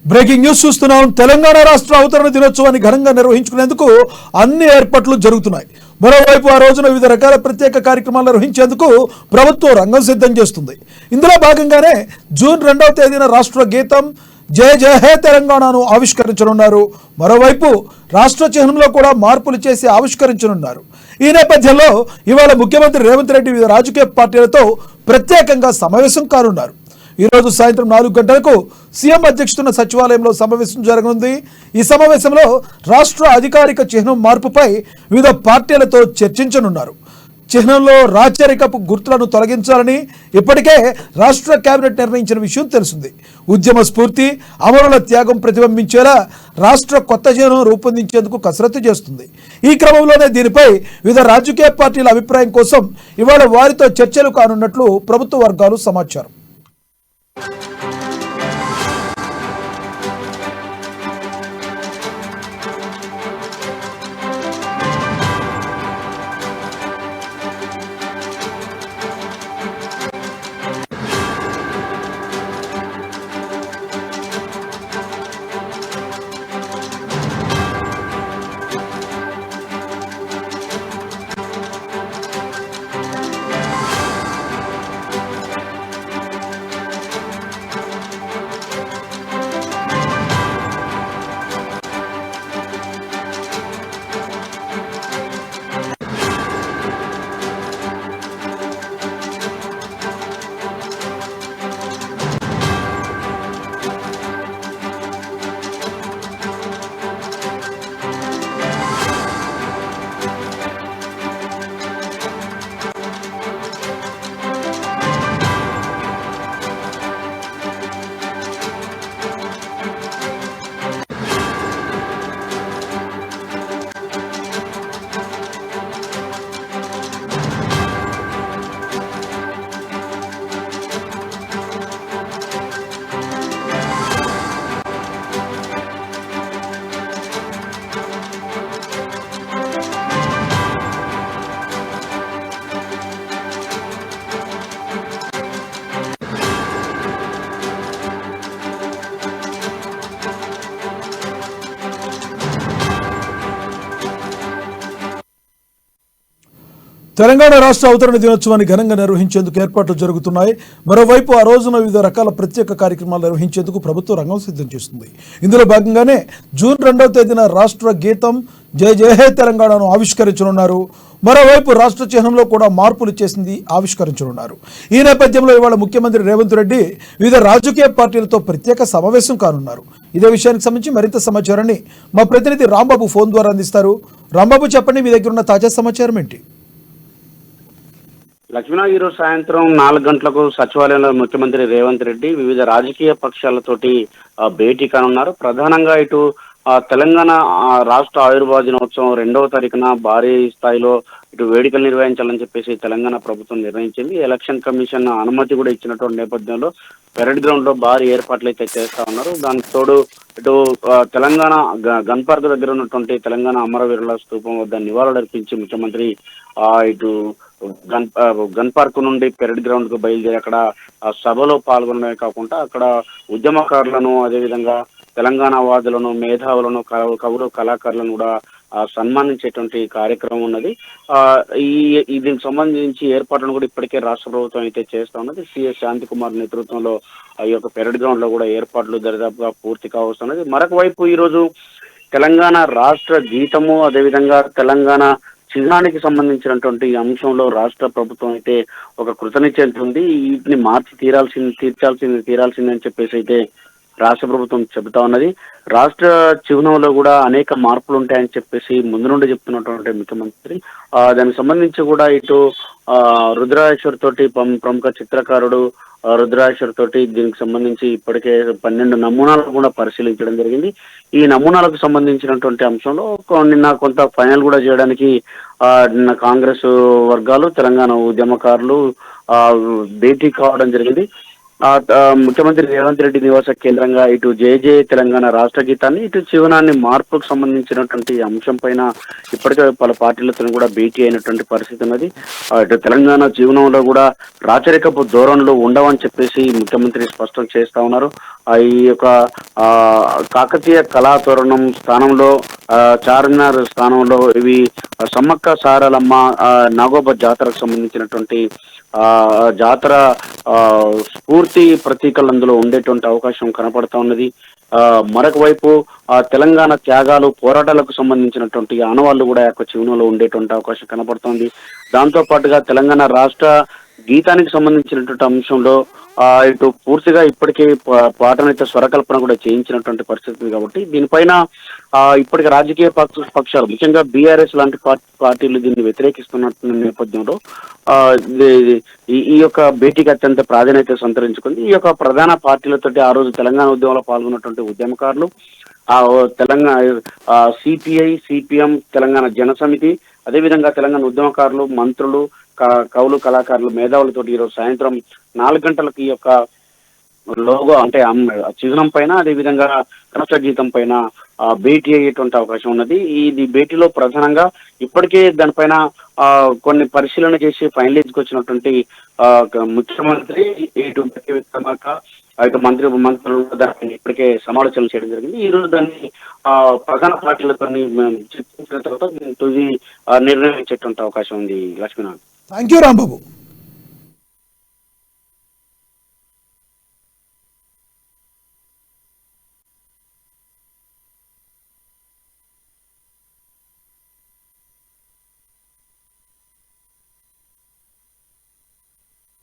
Breaking news చూస్తున్నాం. తెలంగాణ రాష్ట్ర అవతరణ దినోత్సవాన్ని ఘనంగా నిర్వహించుకునేందుకు అన్ని ఏర్పాట్లు జరుగుతున్నాయి. మరోవైపు ఆ రోజున వివిధ రకాల ప్రత్యేక కార్యక్రమాలు నిర్వహించేందుకు ప్రభుత్వం రంగం సిద్ధం చేస్తుంది. ఇందులో భాగంగానే జూన్ 2వ తేదీన రాష్ట్ర గీతం జయ జయ హే తెలంగాణను ఆవిష్కరించనున్నారు. మరోవైపు రాష్ట్ర చిహ్నంలో కూడా మార్పులు చేసి ఆవిష్కరించనున్నారు. ఈ నేపథ్యంలో ఇవాళ ముఖ్యమంత్రి రేవంత్ రెడ్డి వివిధ రాజకీయ పార్టీలతో ప్రత్యేకంగా సమావేశం కానున్నారు. ఈరోజు సాయంత్రం 4 గంటలకు సీఎం అధ్యక్షతన సచివాలయంలో సమావేశం జరగనుంది. ఈ సమావేశంలో రాష్ట్ర అధికారిక చిహ్నం మార్పుపై వివిధ పార్టీలతో చర్చించనున్నారు. చిహ్నంలో రాచరికపు గుర్తులను తొలగించాలని ఇప్పటికే రాష్ట్ర కేబినెట్ నిర్ణయించిన విషయం తెలిసింది. ఉద్యమ స్ఫూర్తి, అమరుల త్యాగం ప్రతిబింబించేలా రాష్ట్ర కొత్త చిహ్నం రూపొందించేందుకు కసరత్తు చేస్తుంది. ఈ క్రమంలోనే దీనిపై వివిధ రాజకీయ పార్టీల అభిప్రాయం కోసం ఇవాళ వారితో చర్చలు కానున్నట్లు ప్రభుత్వ వర్గాలు సమాచారం. తెలంగాణ రాష్ట్ర అవతరణ దినోత్సవాన్ని ఘనంగా నిర్వహించేందుకు ఏర్పాట్లు జరుగుతున్నాయి. మరోవైపు ఆ రోజున వివిధ రకాల ప్రత్యేక కార్యక్రమాలు నిర్వహించేందుకు ప్రభుత్వం రంగం సిద్ధం చేస్తుంది. ఇందులో భాగంగానే జూన్ 2వ తేదీన రాష్ట్ర గీతం జయ జయ హే తెలంగాణను ఆవిష్కరించనున్నారు. మరోవైపు రాష్ట్ర చిహ్నంలో కూడా మార్పులు చేసింది ఆవిష్కరించనున్నారు. ఈ నేపథ్యంలో ఇవాళ ముఖ్యమంత్రి రేవంత్ రెడ్డి వివిధ రాజకీయ పార్టీలతో ప్రత్యేక సమావేశం కానున్నారు. ఇదే విషయానికి సంబంధించి మరింత సమాచారాన్ని మా ప్రతినిధి రాంబాబు ఫోన్ ద్వారా అందిస్తారు. రాంబాబు, చెప్పండి, మీ దగ్గర ఉన్న తాజా సమాచారం ఏంటి? లక్ష్మణ, ఈరోజు సాయంత్రం 4 గంటలకు సచివాలయంలో ముఖ్యమంత్రి రేవంత్ రెడ్డి వివిధ రాజకీయ పక్షాలతోటి భేటీ కానున్నారు. ప్రధానంగా ఇటు తెలంగాణ రాష్ట్ర ఆవిర్భావ దినోత్సవం 2వ తారీఖున భారీ స్థాయిలో ఇటు వేడుకలు నిర్వహించాలని చెప్పేసి తెలంగాణ ప్రభుత్వం నిర్ణయించింది. ఎలక్షన్ కమిషన్ అనుమతి కూడా ఇచ్చినటువంటి నేపథ్యంలో పెరడ్ గ్రౌండ్ లో భారీ ఏర్పాట్లు అయితే చేస్తా ఉన్నారు. దానికి తోడు ఇటు తెలంగాణ గన్ పార్క్ దగ్గర ఉన్నటువంటి తెలంగాణ అమరవీరుల స్తూపం వద్ద నివాళులర్పించి ముఖ్యమంత్రి ఇటు గన్ పార్క్ నుండి పెరడ్ గ్రౌండ్ కు బయలుదేరి అక్కడ సభలో పాల్గొనడమే కాకుండా అక్కడ ఉద్యమకారులను, అదేవిధంగా తెలంగాణ వాదులను, మేధావులను, కవులు, కళాకారులను కూడా సన్మానించేటువంటి కార్యక్రమం ఉన్నది. దీనికి సంబంధించి ఏర్పాట్లను కూడా ఇప్పటికే రాష్ట్ర ప్రభుత్వం అయితే చేస్తా ఉన్నది. సిఎస్ శాంతికుమార్ నేతృత్వంలో ఈ యొక్క పెరడ్ గ్రౌండ్ లో కూడా ఏర్పాట్లు దరిదాపుగా పూర్తి కావస్తున్నది. మరొక వైపు ఈరోజు తెలంగాణ రాష్ట్ర గీతము, అదేవిధంగా తెలంగాణ చిహ్నానికి సంబంధించినటువంటి అంశంలో రాష్ట్ర ప్రభుత్వం అయితే ఒక కృతనిశ్చయం ఉంది. వీటిని మార్చి తీరాల్సింది అని చెప్పేసి అయితే రాష్ట్ర ప్రభుత్వం చెబుతా ఉన్నది. రాష్ట్ర చిహ్నంలో కూడా అనేక మార్పులు ఉంటాయని చెప్పేసి ముందు నుండి చెప్తున్నటువంటి ముఖ్యమంత్రి దానికి సంబంధించి కూడా ఇటు రుద్రాయేశ్వర్ తోటి ప్రముఖ చిత్రకారుడు రుద్రాయేశ్వర్ తోటి దీనికి సంబంధించి ఇప్పటికే 12 నమూనాలు కూడా పరిశీలించడం జరిగింది. ఈ నమూనాలకు సంబంధించినటువంటి అంశంలో నిన్న కొంత ఫైనల్ కూడా చేయడానికి నిన్న కాంగ్రెస్ వర్గాలు, తెలంగాణ ఉద్యమకారులు భేటీ కావడం జరిగింది. ముఖ్యమంత్రి రేవంత్ రెడ్డి నివాస కేంద్రంగా ఇటు జై జై తెలంగాణ రాష్ట్ర గీతాన్ని, ఇటు జీవనాన్ని మార్పుకు సంబంధించినటువంటి అంశం పైన ఇప్పటికే పలు పార్టీలతో కూడా భేటీ అయినటువంటి పరిస్థితి ఉన్నది. ఇటు తెలంగాణ జీవనంలో కూడా రాచరికపు ధోరణులు ఉండవని చెప్పేసి ముఖ్యమంత్రి స్పష్టం చేస్తా ఉన్నారు. ఈ యొక్క కాకతీయ కళాతోరణం స్థానంలో, చార్మినార్ స్థానంలో ఇవి సమ్మక్క సారలమ్మ నాగోబ జాతరకు సంబంధించినటువంటి జాతర స్ఫూర్తి ప్రతీకలు అందులో ఉండేటువంటి అవకాశం కనపడతా ఉన్నది. మరొక వైపు తెలంగాణ త్యాగాలు, పోరాటాలకు సంబంధించినటువంటి ఆనవాళ్లు కూడా యొక్క చిహ్నంలో ఉండేటువంటి అవకాశం కనపడుతోంది. దాంతో పాటుగా తెలంగాణ రాష్ట్ర గీతానికి సంబంధించినటువంటి అంశంలో ఇటు పూర్తిగా ఇప్పటికే పాటనైతే స్వరకల్పన కూడా చేయించినటువంటి పరిస్థితి కాబట్టి దీనిపైన ఇప్పటికే రాజకీయ పక్షాలు, ముఖ్యంగా బీఆర్ఎస్ లాంటి పార్టీలు దీన్ని వ్యతిరేకిస్తున్న నేపథ్యంలో ఈ యొక్క భేటీకి అత్యంత ప్రాధాన్యత సంతరించుకుంది. ఈ యొక్క ప్రధాన పార్టీలతోటి ఆ రోజు తెలంగాణ ఉద్యమంలో పాల్గొన్నటువంటి ఉద్యమకారులు, తెలంగాణ సిపిఐ, సిపిఎం, తెలంగాణ జన సమితి, అదేవిధంగా తెలంగాణ ఉద్యమకారులు, మంత్రులు, కవులు, కళాకారులు, మేధావులతోటి ఈరోజు సాయంత్రం 4 గంటలకు ఈ యొక్క లోగో అంటే చిహ్నం పైన, అదేవిధంగా రాష్ట్ర గీతం పైన భేటీ అయ్యేటువంటి అవకాశం ఉన్నది. ఈ భేటీలో ప్రధానంగా ఇప్పటికే దానిపైన కొన్ని పరిశీలన చేసి ఫైనలైజ్కి వచ్చినటువంటి ముఖ్యమంత్రి, ఇటు ఇటు మంత్రులు దాన్ని ఇప్పటికే సమాలోచనలు చేయడం జరిగింది. ఈ రోజు దాన్ని ప్రధాన పార్టీలతో చర్చించిన తర్వాత తుది నిర్ణయించేటువంటి అవకాశం ఉంది. లక్ష్మీనారాయణ. Thank you Rambabu.